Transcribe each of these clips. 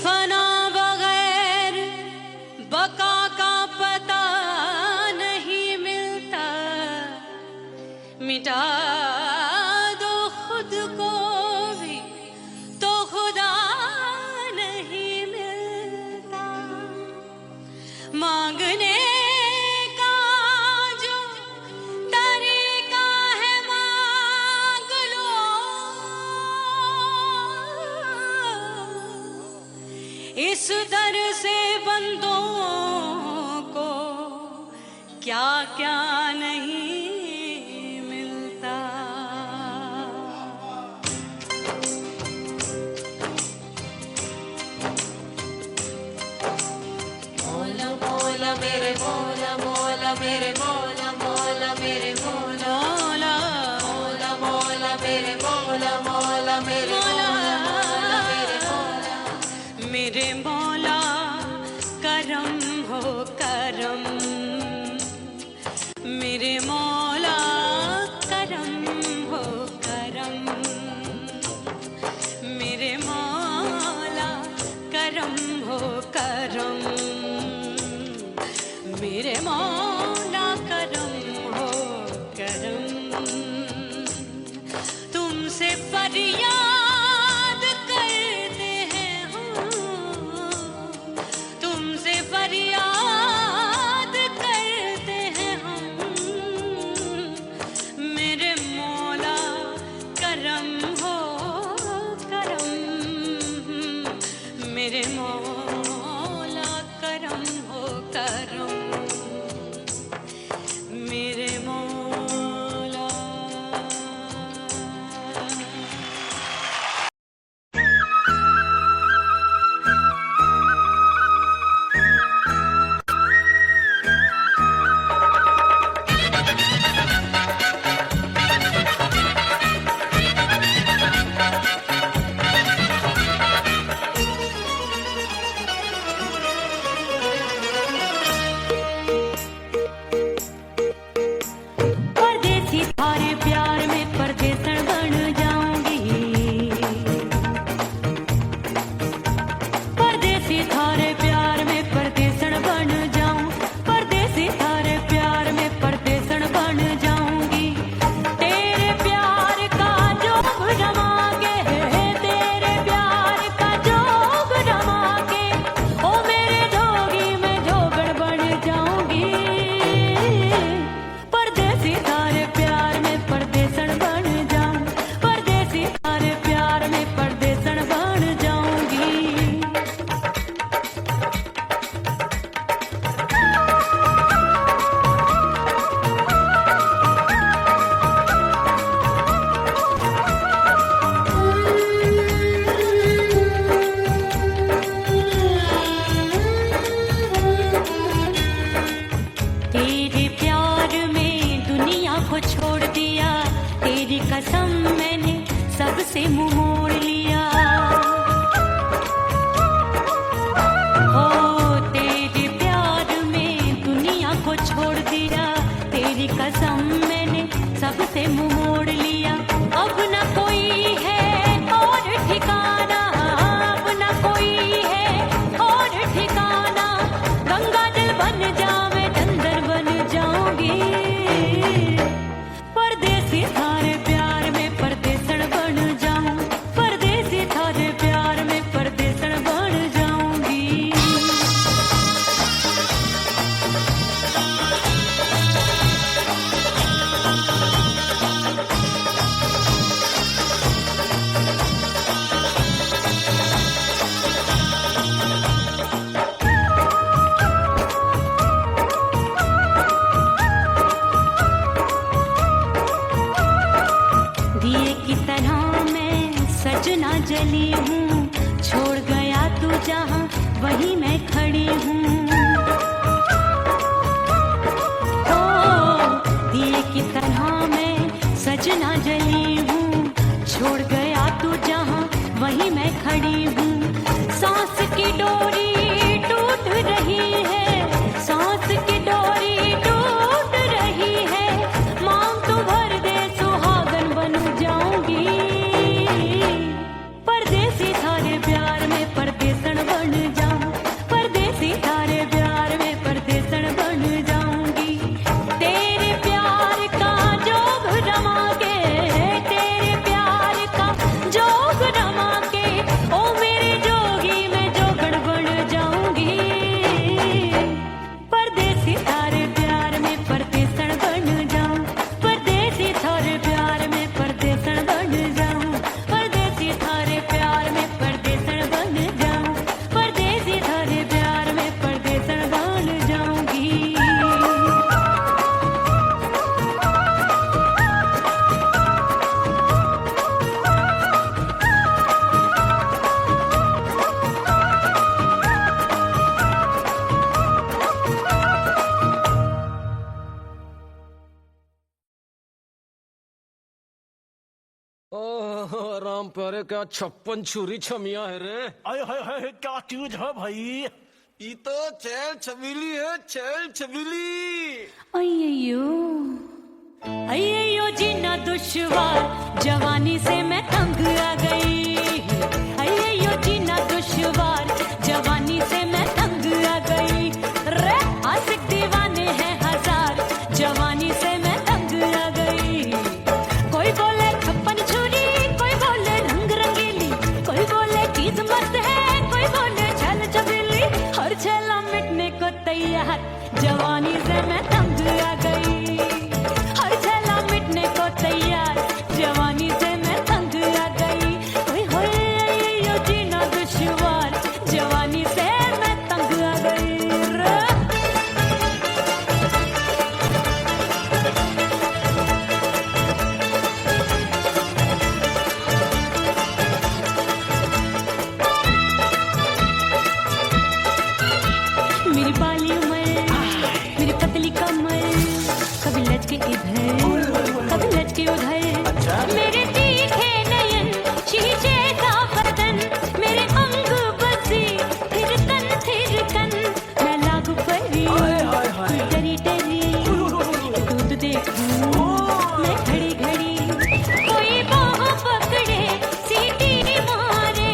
फना बगैर बका का पता नहीं मिलता, मिटा दो खुद को भी तो खुदा नहीं मिलता। मांगने का जो तरीका है मांग लो, इस दर से बंदों को क्या क्या नहीं मिलता। मौला मौला मेरे मौला, मौला मेरे मौला, मौला मेरे मौला, मौला मौला मेरे मौला, मौला मेरे मौला, मौला मेरे मौला। मेरे मौला करम हो करम, मेरे मौला करम हो करम, मेरे मौला करम हो करम, मेरे मौला करम हो करम। तुमसे फरियाद करते हैं हम, तुमसे फरियाद करते हैं हम, मेरे मौला करम हो करम, मेरे मौला करम हो करम, मेरे मौला। परदेसी थारे प्यार में परदेसन बन जाऊंगी, परदेसी थारे प्यार में परदेसन बन जाऊं, परदेसी थारे प्यार में परदेसन बन जाऊंगी। तेरे प्यार का जोग रमा के, तेरे प्यार का जोग रमा के, ओ मेरे जोगी में जोगड़ बन जाऊंगी। परदेसी थारे प्यार में परदेसन बन जाऊं, परदेसी थारे प्यार में परदेसन बन जाऊंगी। तेरे प्यार में दुनिया को छोड़ दिया, तेरी कसम मैंने सबसे मुंह मोड़ लिया। हो तेरे प्यार में दुनिया को छोड़ दिया, तेरी कसम मैंने सबसे मुंह मोड़ लिया। अब न कोई है और ठिकाना, अब न कोई है और ठिकाना, गंगा जल बन जावे चंदन बन जाऊंगी। परदेसी थारे प्यार में परदेसन बन जाऊं, परदेसी थारे प्यार में परदेसन बन जाऊंगी। दिए की तरह मैं सजना जली हूँ, छोड़ गया तू जहाँ वहीं मैं खड़ी हूँ। ओ दिए की तरह मैं सजना जली हूँ, छोड़ गया तू जहाँ वहीं मैं खड़ी हूँ। सांस की डोरी टूट रही है, सांस की डोरी टूट रही है, मांग तू भर दे सुहागन बन जाऊंगी। परदेसी थारे प्यार में परदेसन ओह राम प्यारे, क्या 56 छुरी छमिया है रे। आय हाय हाय, क्या चीज है भाई? ये तो चैल छबीली है, चैल छबीली। अय्यो जीना दुश्वार, जवानी से मैं तंग आ गई। अय्यो जीना दुश्वार, जवानी से मैं तंग आ गई। रे आशिक दीवाने हैं हजार, जवानी से मैं तंग आ गई। कोई बोले 56 छुरी, कोई बोले रंग रंगीली, कोई बोले चीज मस्त है, कोई बोले छल छबीली। हर छेला मिटने को तैयार, जवानी से मैं तंग आ गई। हर छेला मिटने को तैयार, जवानी से मैं तंग आ गई। ओए होए यो जीना दुश्वार, जवानी से मैं तंग आ गई रे। मेरी बाली उमर, मेरी पतली कमर, कभी लचके इधर, कभी लचके उधर। मेरे तीखे नयन, शीशे का बदन, मेरे अंग बसी, फिर कन, मैं लागू परी, तू डरी डरी, दूध देखूं मैं घड़ी घड़ी। कोई बाह पकड़े, सीटी मारे,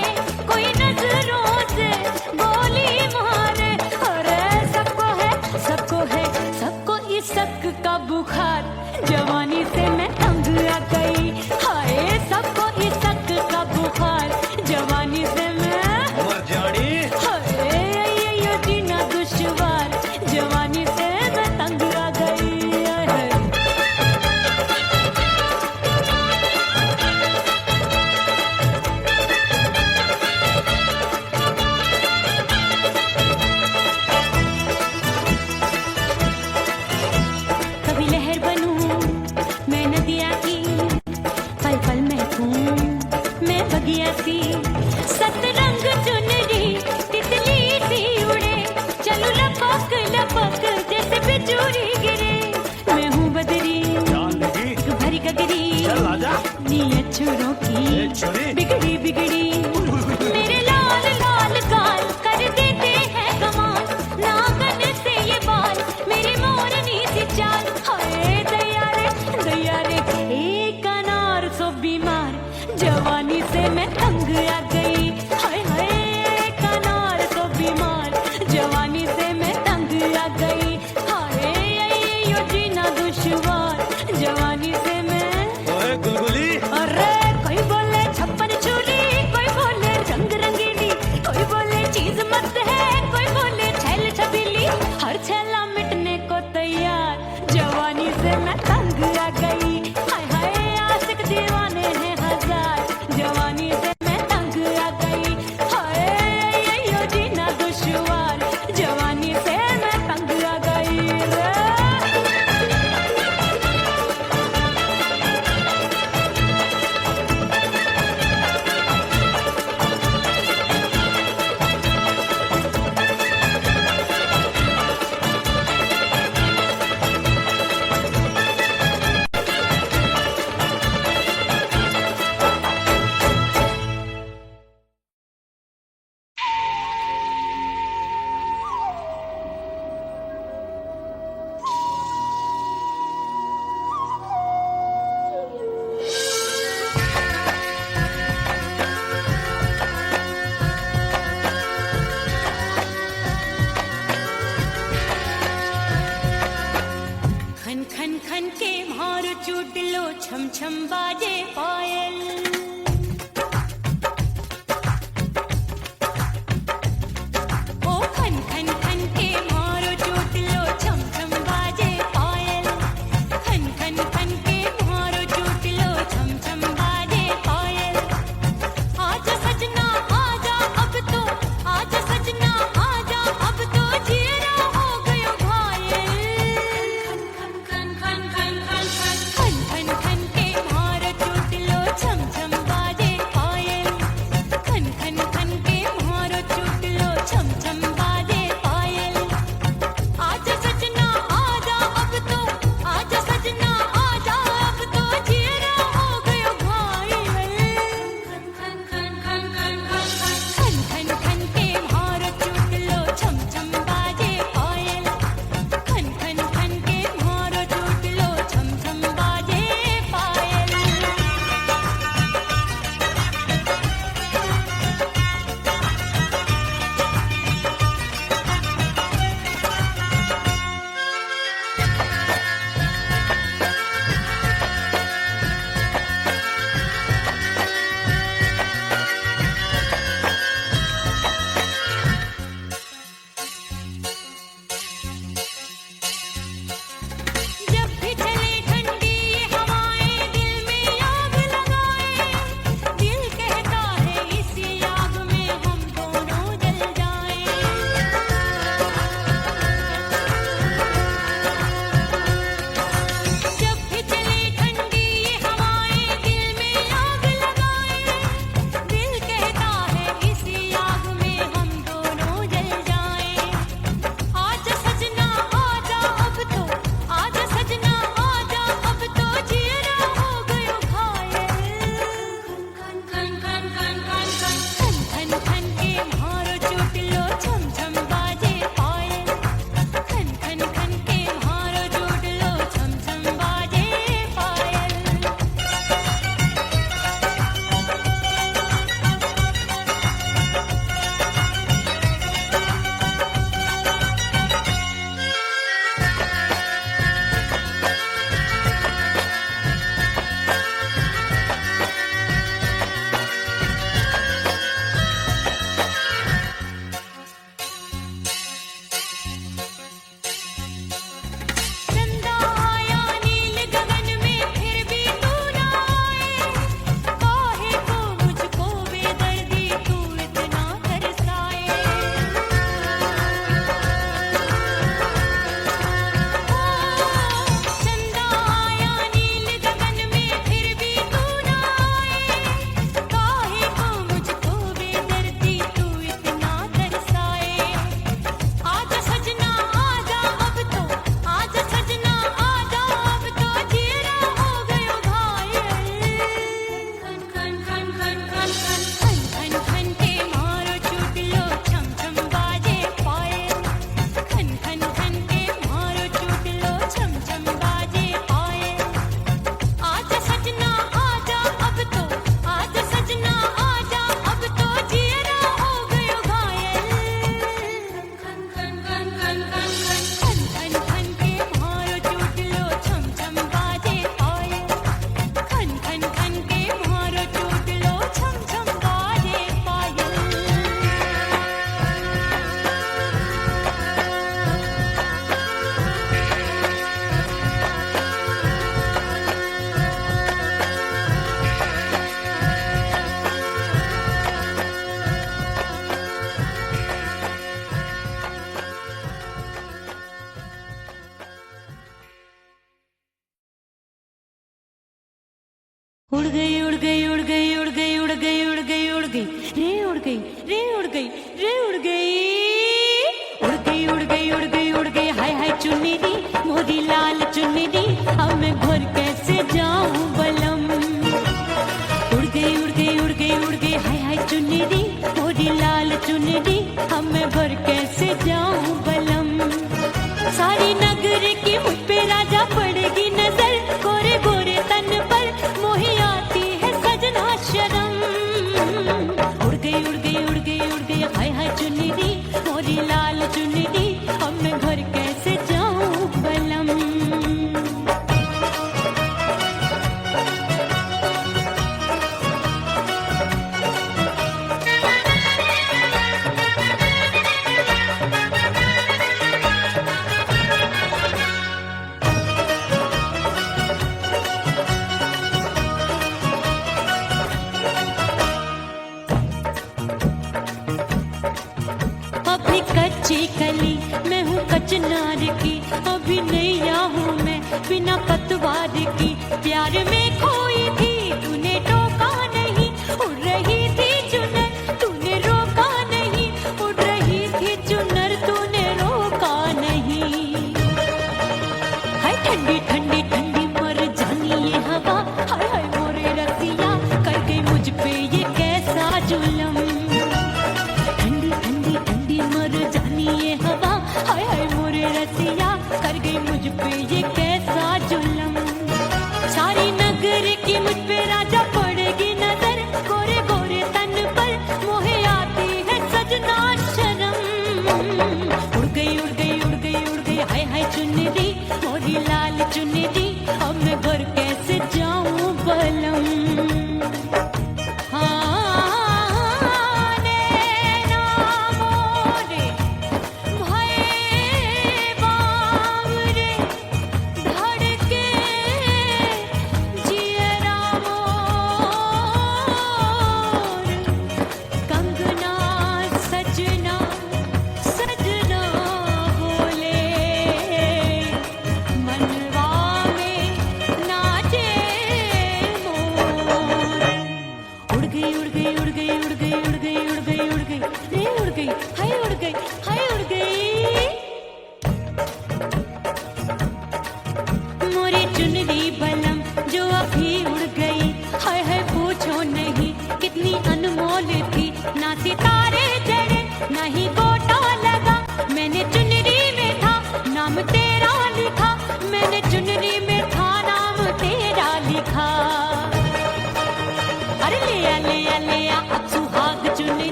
कोई नजरों से गोली मारे। अरे सबको है, सबको इस शक का बुखार, जवानी से मैं तंग आ गई। हाय सबको इस शक का बुखार, जवानी से मैं मर जानी। हाय ये जीना दुश्वार, जवानी से मैं तंग आ गई। कभी लहर बनूं मैं नदिया की, पल पल महकूं मैं बगिया सी। सतरंग चुनरी तितली सी उड़े, चलूं लपक लपक जैसे बिजुरी गिरे। मैं हूँ बदरी, जान लगी, भरी गगरी, चल आजा। नीयत छोरों ए की छुरी। बिगड़ी बिगड़ी। मेरे लाल लाल गाल कर देते हैं कमाल, नागन से ये बाल, मेरी मोरनी सी चाल। हाय दैया रे, एक अनार सो बीमार, जवानी से मैं तंग आ गई। हाय हाय एक अनार सो बीमार, जवानी से मैं तंग आ गई। हाय यो जीना दुश्वार, जवानी से मैं। ओए गुलगुली, अरे कोई बोले 56 छुरी, कोई बोले रे उड़ गई उड़ गई उड़ गई उड़ गई उड़ गई हाय हाय चुनरी मोरी लाल चुनरी अब मैं घर कैसे जाऊं बलम उड़ गई उड़ गई उड़ गई उड़ गई हाय हाय चुनरी मोरी लाल चुनरी अब मैं घर कैसे जाऊं बलम सारी नगर की मुझ पे राजा पड़ेगी नजर गोरे गोरे तन पर मोही आती है सजना शर्म उड़ गई उड़ गई उड़ गई उड़ गई हाय हाय चुनरी मोरी लाल चुनरी अब मैं घर कैसे जाऊं बलम अभी कच्ची कली मैं हूँ कचनार की अभी नैया हूँ मैं बिना पतवार की प्यार में खोई थी तूने टोका नहीं उड़ रही थी चुनर तूने रोका नहीं उड़ रही थी चुनर तूने रोका नहीं हाय ठंडी ठंडी ठंडी मर जानी ये हवा हाय हाय मोरे रसिया कर गई मुझ पे ये कैसा जुलम ठंडी ठंडी ठंडी मर जानी ये हवा हाय हाय मोरे रसिया कर गई मुझ पे ये कैसा जुलम सारी नगर की मुझ पे राजा पड़ेगी नजर गोरे गोरे तन पर मोहे आती है सजना शर्म उड़ गई उड़ गई उड़ गई उड़ गई हाय हाय चुनरी मोरी लाल चुनरी अब मैं घर कैसे जाऊं बलम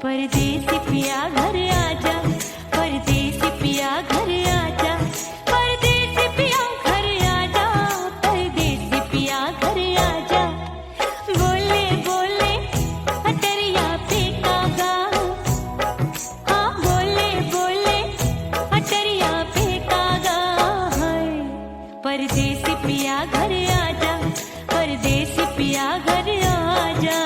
परदेसी पिया घर आजा, परदेसी पिया घर आजा, परदेसी पिया घर आजा, परदेसी पिया घर आजा। बोले बोले अटरिया पे कागा, हाँ बोले बोले अटरिया पे कागा है। परदेसी पिया घर आजा, परदेसी पिया घर आजा।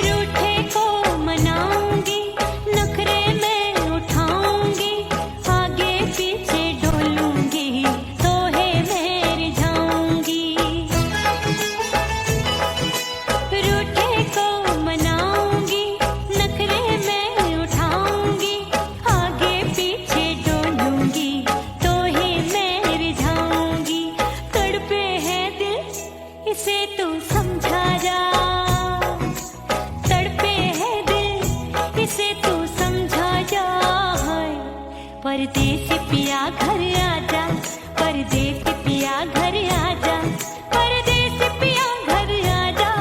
रूठे को मनाऊंगी, नखरे में उठाऊंगी, आगे पीछे डोलूंगी, तोहे में रिझाऊंगी। रूठे को मनाऊंगी, नखरे में उठाऊंगी, आगे पीछे डोलूंगी, तोहे में रिझाऊंगी। तड़पे है दिल इसे तू समझा जा, तड़पे है दिल इसे तू समझा जा। परदेसी पिया घर आजा, परदेसी पिया घर आजा, परदेसी पिया घर आजा,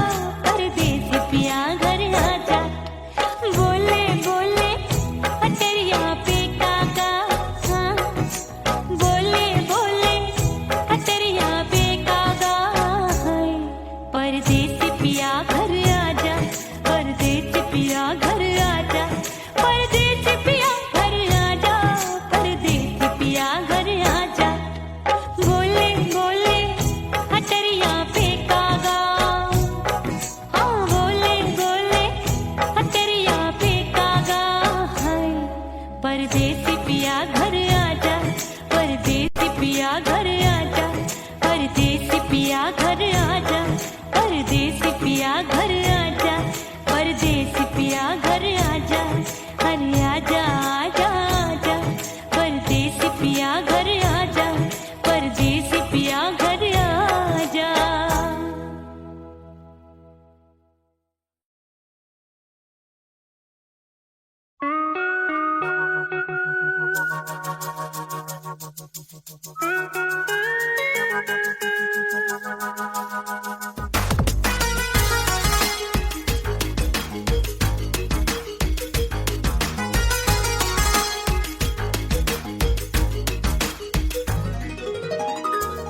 परदेसी पिया घर आजा। बोले बोले अटरिया पे कागा, हाँ बोले बोले अटरिया पे कागा है। परदेसी पिया घर आजा, परदेसी पिया घर आजा, परदेसी पिया घर आजा, परदेसी पिया घर आजा। बोले बोले अटरिया पे कागा, हाँ बोले बोले अटरिया पे कागा है। परदेसी पिया घर आजा, परदेसी पिया घर आजा, परदेसी पिया घर आजा, परदेसी पिया घर आजा, परदेसी पिया घर आजा। अरे आजा आजा आजा, परदेसी पिया घर आजा, परदेसी पिया घर आजा।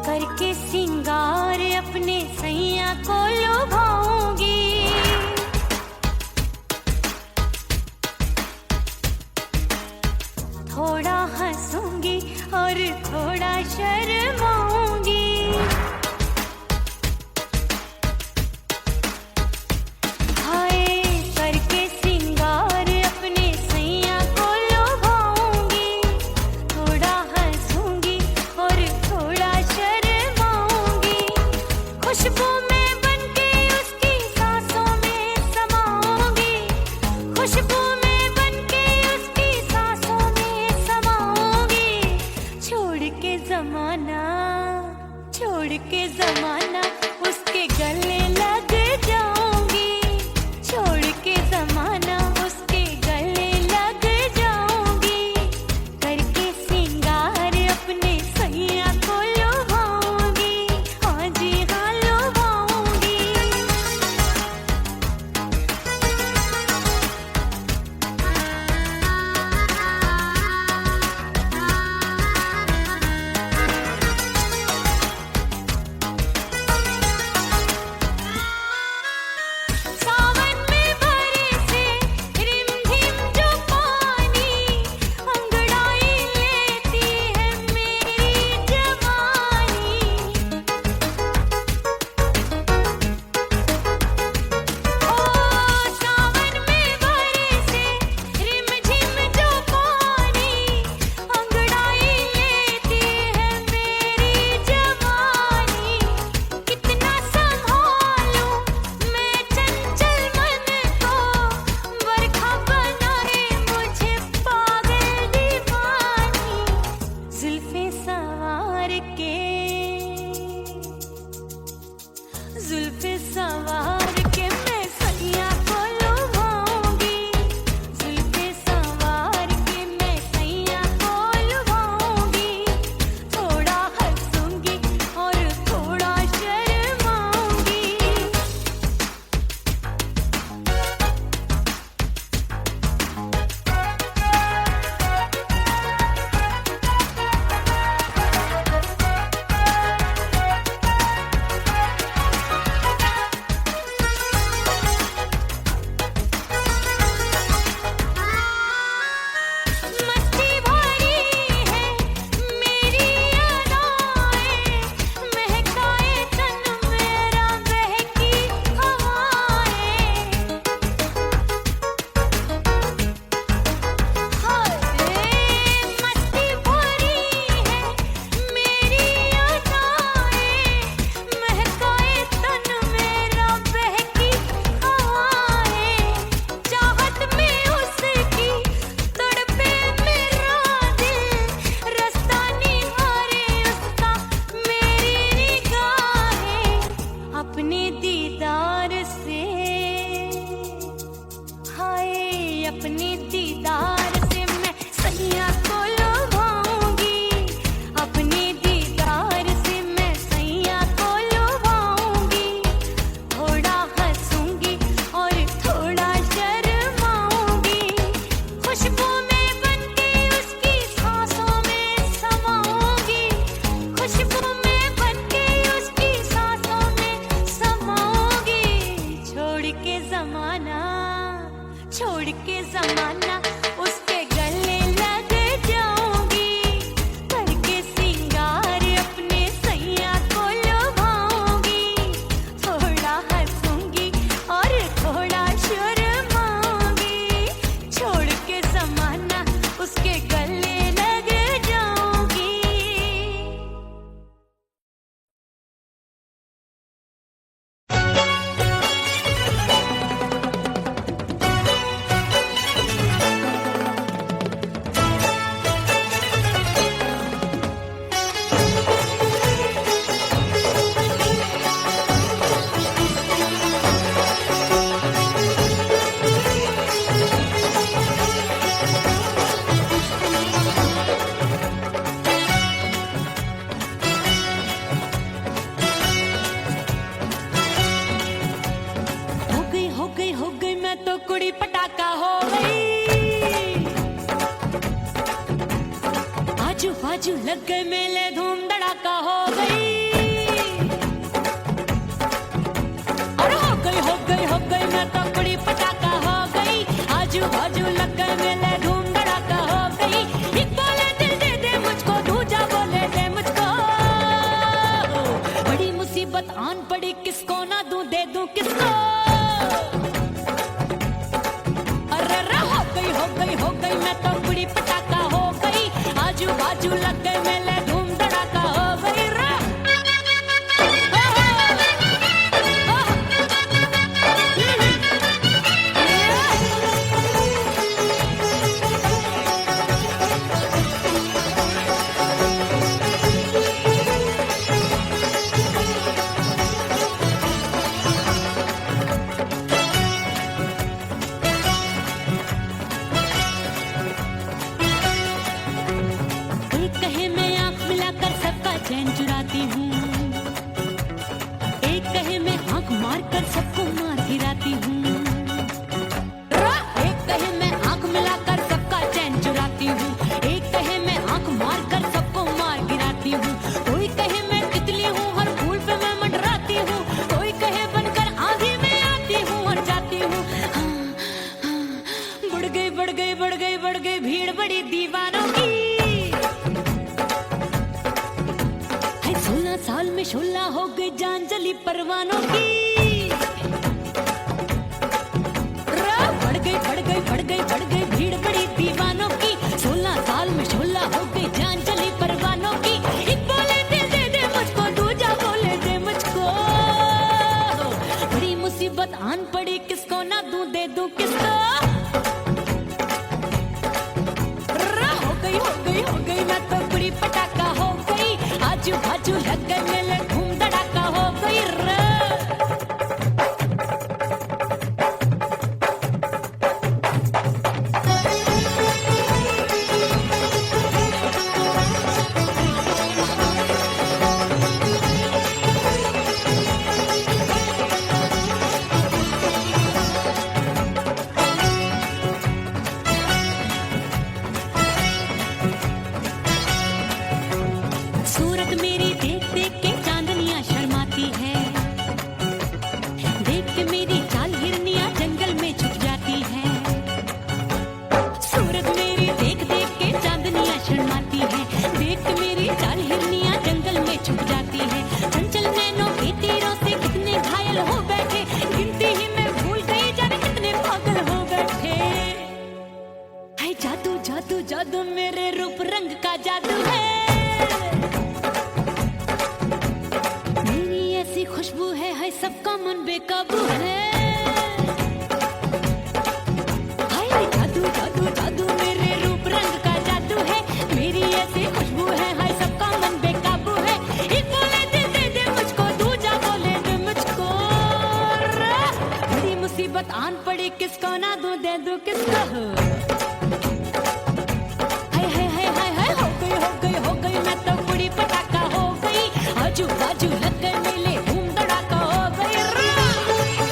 करके सिंगार अपने सैया को लुभाऊंगी, थोड़ा हंसूंगी और थोड़ा शर्माऊंगी। अपने दीदार से मैं सैया को लुभाऊंगी, अपने दीदार से मैं सैया को लुभाऊंगी। थोड़ा हंसूंगी और थोड़ा शर्माऊंगी, खुशबू में बनके उसकी सांसों में समाऊंगी, खुशबू में बनके उसकी सांसों में समाऊंगी। छोड़ के जमाना उसके गले लग जाऊंगी, करके सिंगार अपने सैया को लुभाऊंगी। थोड़ा हंसूंगी और थोड़ा शर्माऊंगी, छोड़ के जमाना उसके गले लग जाऊंगी। हो गई मैं तो कुड़ी पटाखा हो गई, आजू बाजू लग गए मेले धूम धड़ाका हो गई। अरे हो गई मैं तो कुड़ी पटाखा हो गई, आजू बाजू लग गए मेले धूम धड़ाका हो गई। एक बोले दिल दे दे मुझको, दूजा बोले दे मुझको, बड़ी मुसीबत आन पड़ी, किसको ना दूं दे दूं किसको। हो गई मैं तो कुड़ी पटाखा हो गई, आजू बाजू लग गए मेले धूम धड़ाका हो गई रा। चैन चुराती हूँ, एक कहे मैं आंख मार कर सबको मार गिराती हूँ, एक कहे मैं आंख मिलाकर सबका चैन चुराती हूँ, एक कहे मैं आंख मार कर सबको मार गिराती हूँ। कोई कहे मैं तितली हूँ, हर फूल पे मैं मंडराती हूँ, कोई कहे बनकर आंधी में आती हूँ और जाती हूँ। बढ़ गई भीड़ बड़ी दीवानों की, 16 साल में शोला हो गई जान जली परवानों की। बढ़ गई भीड़ बड़ी दीवानों की, 16 साल में शोला हो गई जान जली परवानों की। एक बोले दिल दे दे मुझको, दूजा बोले दे मुझको, बड़ी मुसीबत आन पड़ी, किसको ना दूं दे दूं किसको। हो गई मैं तो कुड़ी पटाखा हो गई, आजू बाजू लग गए मेले धूम धड़ाका हो गई रे। सूरत मेरी देख देख के चांदनियां शर्माती है, देख के मेरी चाल हिरनियां जंगल में छुप जाती है। सूरत मेरी देख देख के चांदनियां शर्माती है, देख के मेरी चाल हिरनियां जंगल में छुप जाती है। चंचल नैनों के तीरों से कितने घायल हो बैठे, गिनती ही मैं भूल गई जाने कितने पागल हो बैठे। है जादू जादू जादू मेरे रूप रंग का जादू है, खुशबू है सबका मन बेकाबू है। हाय जादू जादू जादू मेरे रूप रंग का जादू है, मेरी ऐसी खुशबू है हाय सबका मन बेकाबू है। एक बोले दिल दे दे मुझको, दूजा बोले दे मुझको, बड़ी मुसीबत मुसीबत आन पड़ी किसको ना दूं दे दूं किसको हो हाय हाय हाय हाय हाय हो गई मैं तो बुढ़ी पटाखा हो गई आजू बाजू लग गए मेले धूम धड़ाका हो गई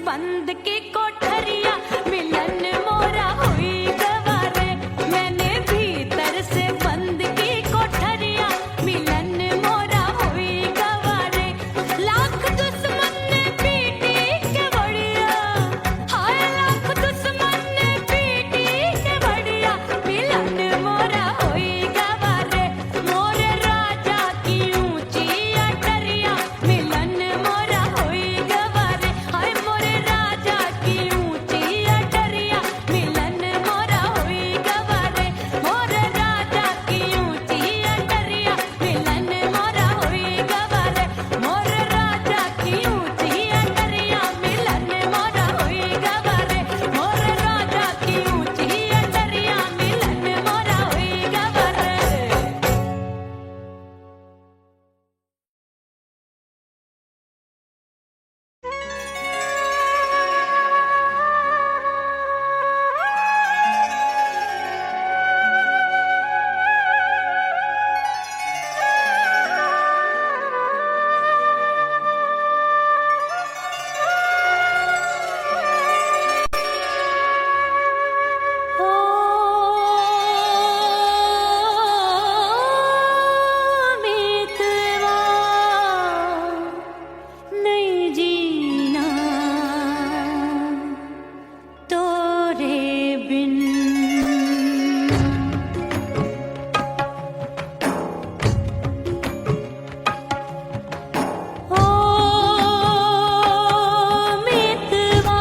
बंद की कोठरिया मिलन मोरा हुई गवारे मैंने भीतर से बंद की कोठरिया मिलन मोरा हुई गवारे लाख दुश्मन ने पीटी के बढ़िया हाय लाख दुश्मन ने पीटी के बढ़िया मिलन मोरा हुई गवारे मोरे राजा की ऊंची अटरिया मिलन मोरा हुई गवारे हाय मोरे राजा की ऊंची अटरिया मिलन मोरा हुई गवारे मोरे राजा की ऊंची अटरिया मिलन मोरा हुई गवारे मोरे राजा की ऊंची अटरिया मिलन मोरा हुई गवारे मोरे राजा की ऊंची अटरिया मिलन मोरा हुई गवारे ओ मितवा नहीं जीना तोरे बिन ओ मितवा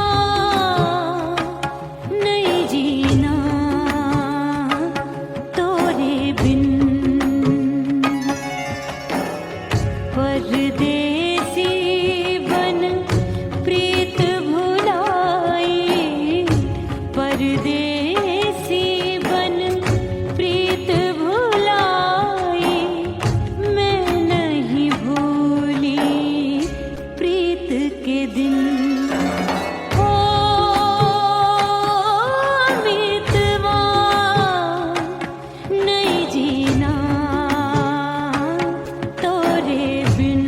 नहीं जीना तोरे बिन परदेसी बन प्रीत भुलाई परदेसी बन प्रीत भुलाई मैं नहीं भूली प्रीत के दिन ओ मितवा नहीं जीना तोरे बिन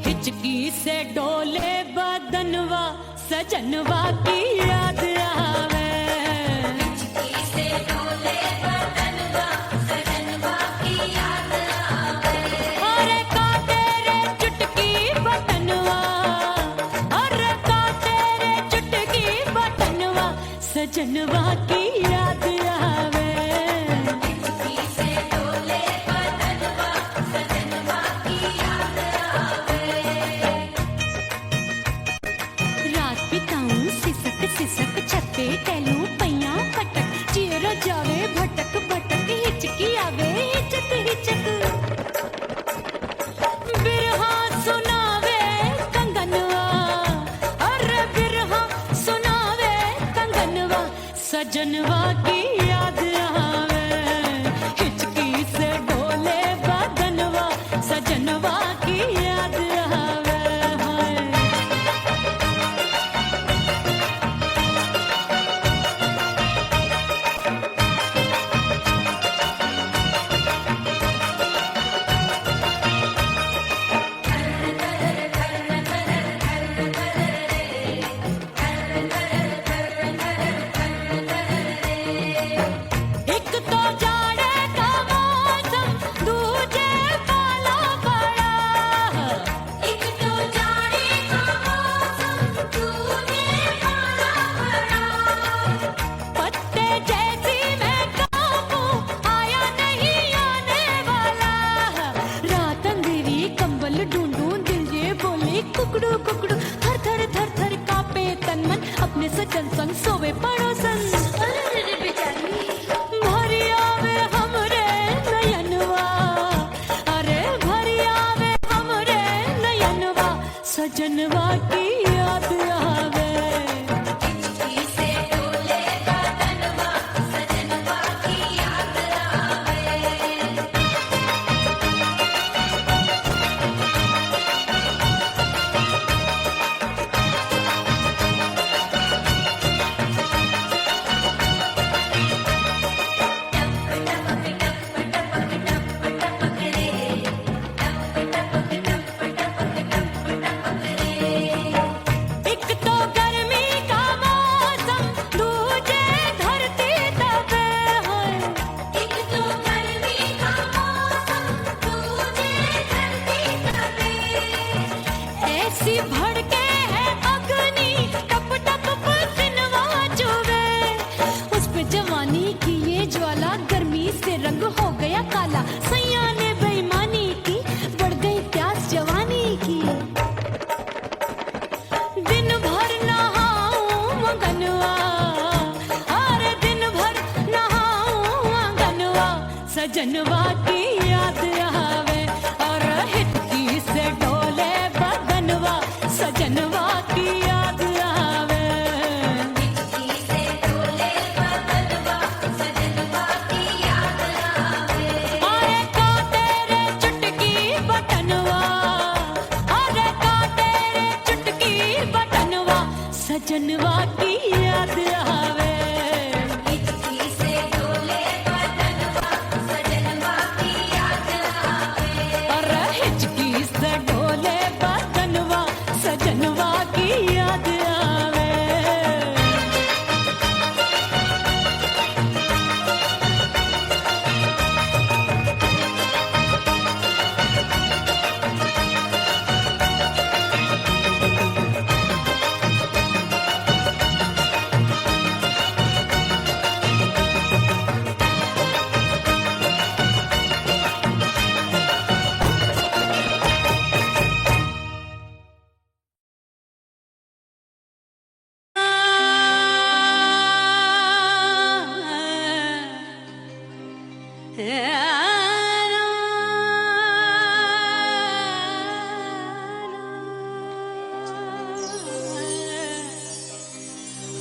हिचकी से डोले बदनवा सजनवा की याद आवे। हिचकी से डोले बदनवा सजनवा की याद आवे। अरे का तेरे चुटकी बटनवा, अरे का तेरे चुटकी बटनवा सजनवा की याद आवे। हिचकी से डोले बदनवा सजनवा की याद आवे। रात बिताऊं सिसक सिसक छत्ते टैलू पैया पटक चेहरा जावे भटक भटक हिचकी आवे हिचक हिचक। बिरहा सुनावे कंगनवा, अरे बिरहा सुनावे कंगनवा सजनवा की याद आवे। हिचकी से डोले बदनवा सजनवा की याद आवे। हाय एक तो जाड़े का मौसम दूजे पाला पड़ा। एक तो जाड़े का मौसम दूजे पाला पड़ा। पत्ते जैसी मैं कांपूं आया नहीं आने वाला। रात अंधेरी कंबल ढूंढूं दिल ये बोले कुकड़ू कुकड़ू। थर थर थर थर कांपे तन मन अपने सजन संग सोवे पड़ोसन। भरी आवे हमरे नयनवा, अरे भरी आवे हमरे नयनवा सजनवा की याद आवे। हिचकी से डोले बदनवा सजनवा की याद आवे। एक तो गर्मी का मौसम दूजे धरती तपे है। एक तो गर्मी का मौसम दूजे धरती तपे। ऐसी भड़के है अग्नि टप टप पसीनवा चुभे। उस पे जवानी की ये ज्वाला गर्मी से रंग हो गया काला। सैया ने बेईमानी की बढ़ गई प्यास जवानी की। दिन भर नहाऊं आंगनवा, अरे दिन भर नहाऊं आंगनवा सजनवा की याद आवे। और हिचकी से डोले बदनवा सजनवा की याद आवे। हिचकी से डोले बदनवा सजनवा की याद आवे। अरे का तेरे चुटकी बटनवा, अरे का तेरे चुटकी बटनवा सजनवा की याद आवे। हिचकी से डोले बदनवा सजनवा की याद आवे। अरे हिचकी से डोले बदनवा सजनवा की याद आवे।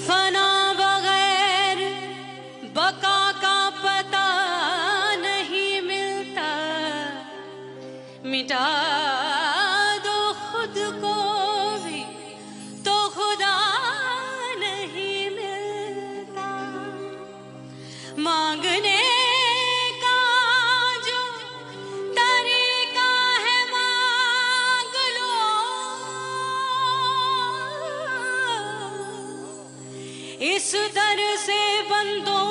फना बगैर बका का पता नहीं मिलता। मिटा दो खुद को भी तो खुदा नहीं मिलता। मांगने का जो तरीका है मांग लो, इस दर से बंदों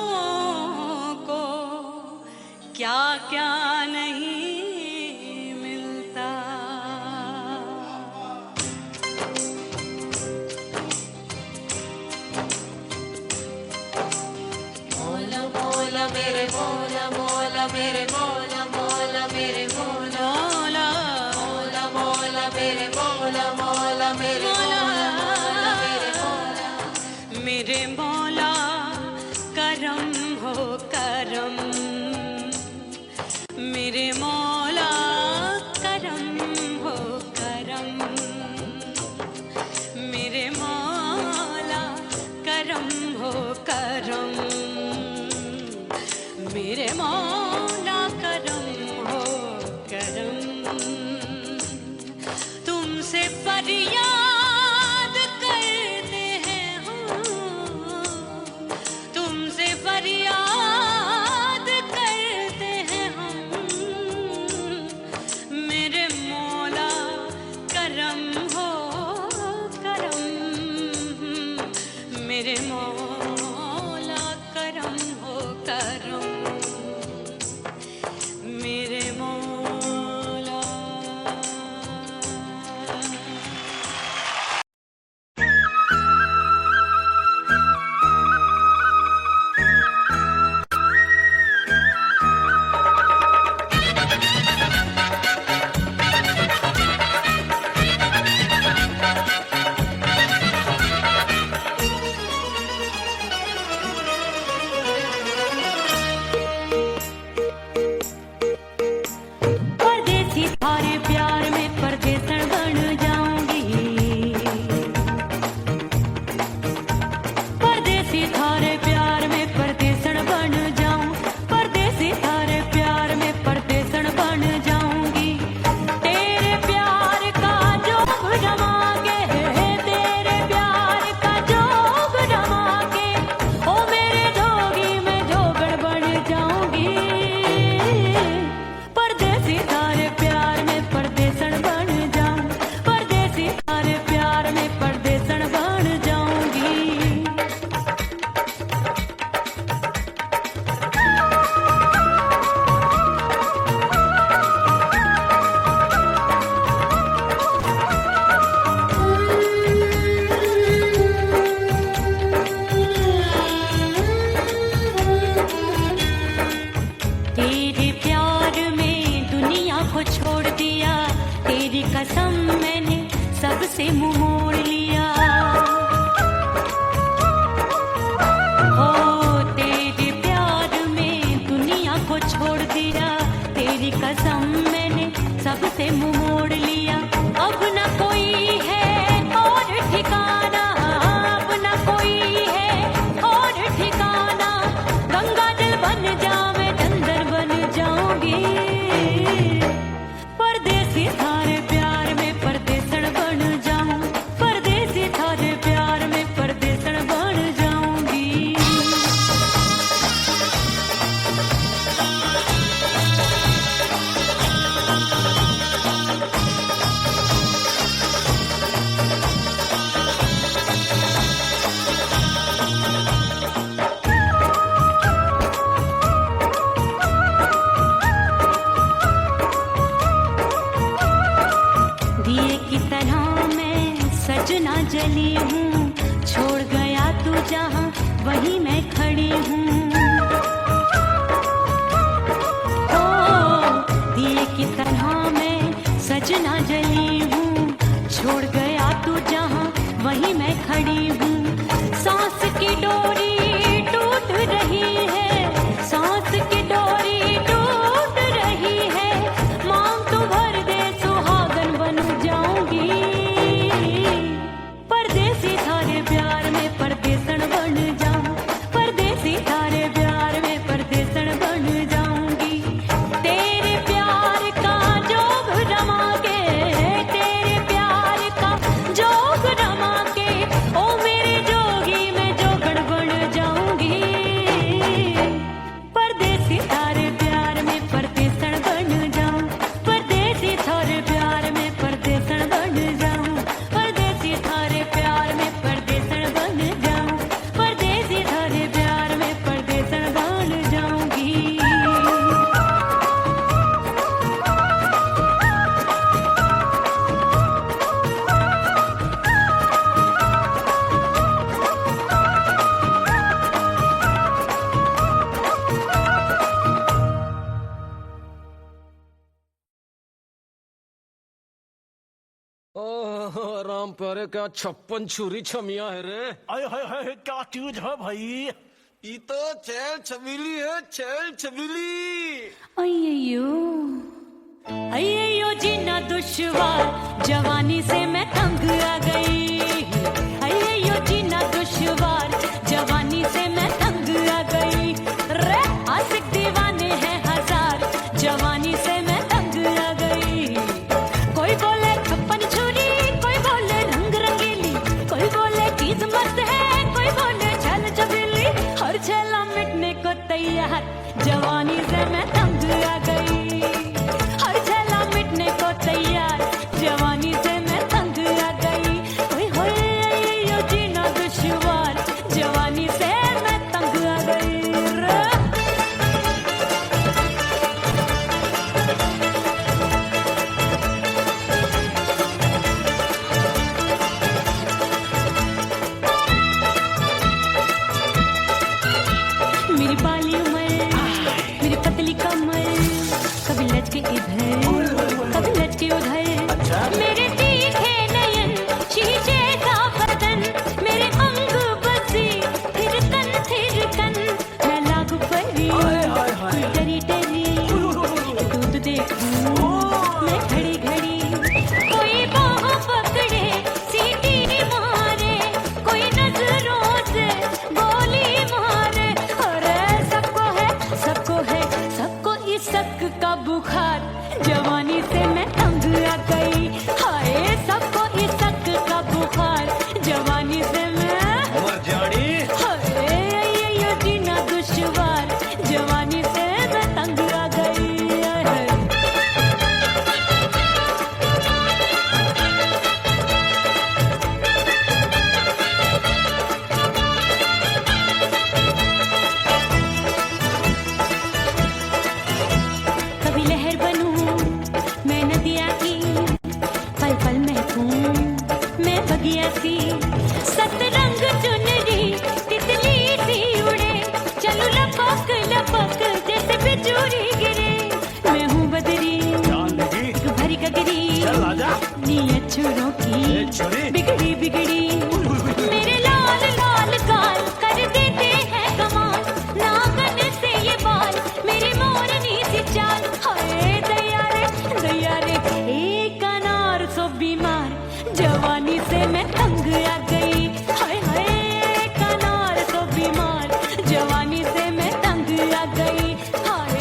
को क्या क्या नहीं मिलता। मोला मोला मेरे मोला मोला मेरे मोला मोला मेरे मोला मोला मोला मेरे मोला मोला मेरे मोला मेरे मोला मेरे मौला करम हो करम, मेरे मौला करम हो करम, मेरे मौला करम हो करम, मेरे मौला करम हो करम। तुमसे फरियाद करते हैं हम, तुमसे फरियाद करते हैं हम, मेरे मौला करम हो करम, मेरे मौला करम हो करम, मेरे मौला। परदेसी थारे प्यार में परदेसन बन जाऊंगी, परदेसी थारे प्यार में परदेसन बन जाऊं, परदेसी थारे प्यार में परदेसन बन जाऊंगी। तेरे प्यार का जोग जमा के, तेरे प्यार का जोग जमा के, ओ मेरे जोगी में जोगड़ बन जाऊंगी। परदेसी थारे प्यार में परदेसन बन जाऊं, परदेसी थारे प्यार में परदेसन बन जाऊंगी। तेरे प्यार में दुनिया को छोड़ दिया, तेरी कसम मैंने सबसे मुंह मोड़ लिया। हो तेरे प्यार में दुनिया को छोड़ दिया, तेरी कसम मैंने सबसे मुंह मोड़ लिया। अब न कोई है और ठिकाना, अब न कोई है और ठिकाना, गंगा जल बन जावे चंदन बन जाऊंगी। परदेसी थारे प्यार में परदेसन बन जाऊं, राम प्यारे क्या 56 छुरी छमिया है रे। अरे हाय हाय क्या चीज है भाई। ये तो चैल छबीली है, चैल छबीली। अय्यो अय्यो जीना दुश्वार, जवानी से मैं तंग आ गई। अय्यो जीना दुश्वार, जवानी से मैं तंग आ गई। रे आशिक दीवाने हैं हजार, जवानी से मैं तंग आ गई। कोई बोले 56 छुरी, कोई बोले रंग रंगीली, कोई बोले चीज मस्त है, कोई बोले छल छबीली। हर छला मिटने को तैयार, जवानी से मैं तंग आ गई। हर छला मिटने को तैयार, जवानी से मैं तंग आ गई। ओए होए यो जीना दुश्वार, जवानी से मैं तंग आ गई रे। मेरी बाली उम्र, मेरी पतली कमर, कभी लचके इधर कभी लचके उधर। मेरे तीखे नयन, शीशे सा बदन, मेरे अंग बसी थिरकन। मैं लागू परी कोई डरी डरी, दूध देखूं मैं घड़ी घड़ी। कोई बाहों पकड़े सीटी मारे, कोई नजरों से गोली मारे। अरे सबको इसक का बुखार, जवानी से मैं तंग आ गई। हाय सबको इसक का बुखार, जवानी से मैं मर जानी। हाय ये जीना दुश्वार, जवानी से मैं तंग आ गई। कभी लहर बनूं मैं नदिया की, पल पल महकूं मैं बगिया सी। सतरंग चुनरी तितली सी उड़े, चलूं लपक लपक जैसे बिजुरी गिरे। मैं हूँ बदरी जानगी भरी गगरी, चल आजा। नीयत छुरों ए की छुरी। बिगड़ी बिगड़ी। मेरे लाल लाल गाल कर देते हैं कमाल, नागन से ये बाल मेरी मोरनी सी चाल। हाय दया रे एक अनार सो बीमार, जवानी से मैं तंग आ गई। हाय हाय एक अनार सो बीमार, जवानी से मैं तंग आ गई। हाय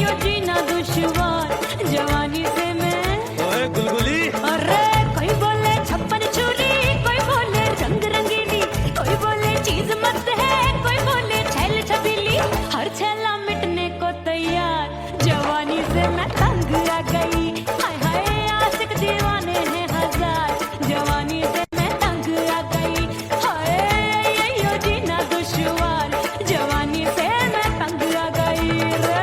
यो जीना दुश्वार, जवानी से मैं। ओए गुलगुली। अरे कोई बोले 56 छुरी, कोई बोले रंग रंगीली, कोई बोले चीज मस्त है, कोई बोले छल छबीली। हर छला मिटने को तैयार, जवानी से मैं तंग आ गई। हाय हाय आशिक दीवाने हैं हजार, जवानी से मैं तंग आ गई। हाय यो जीना दुश्वार, जवानी से मैं तंग आ गई रे।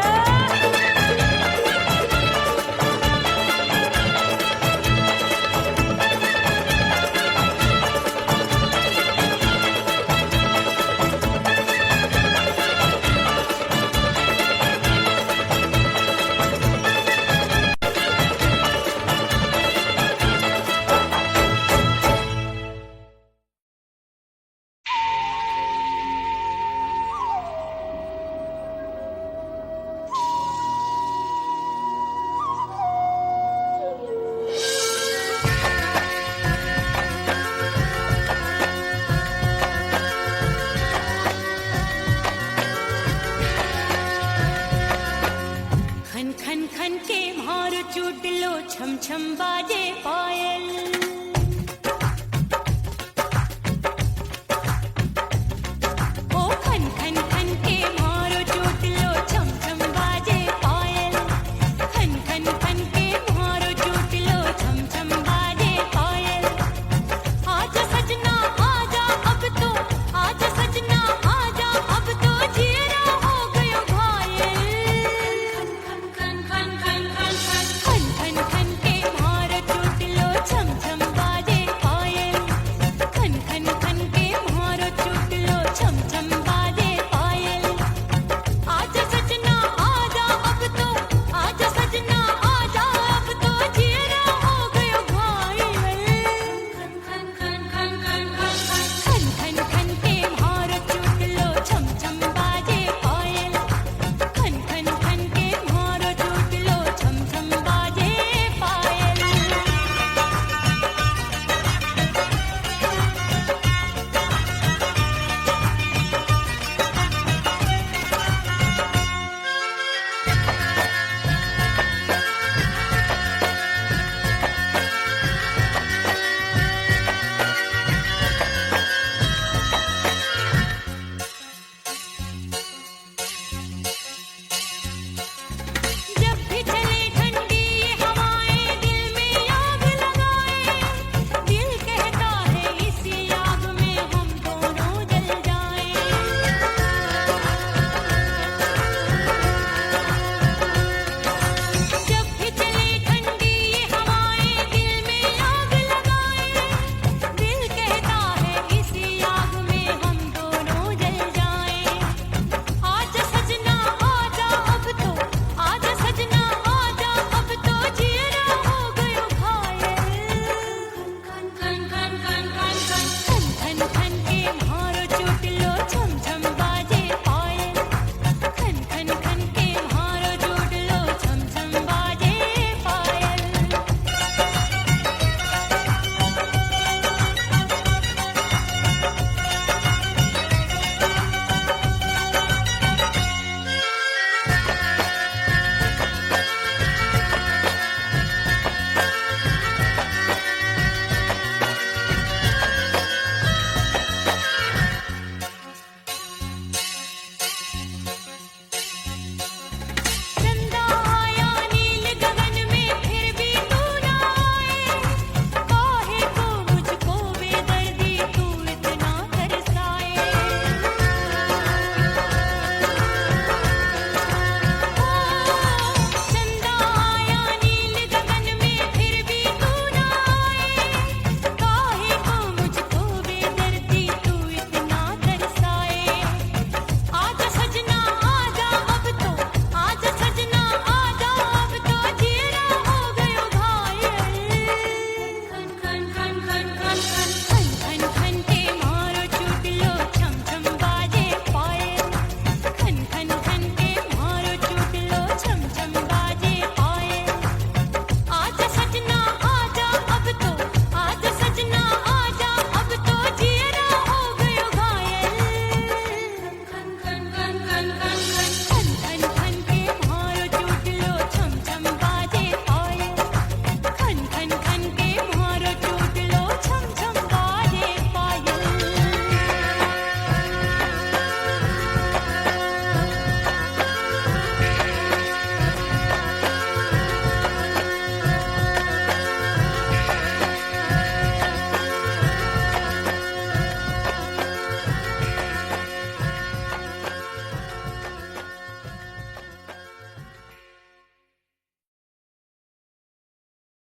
खन खन खन के मार चूट लो, छम छम बाजे पायल।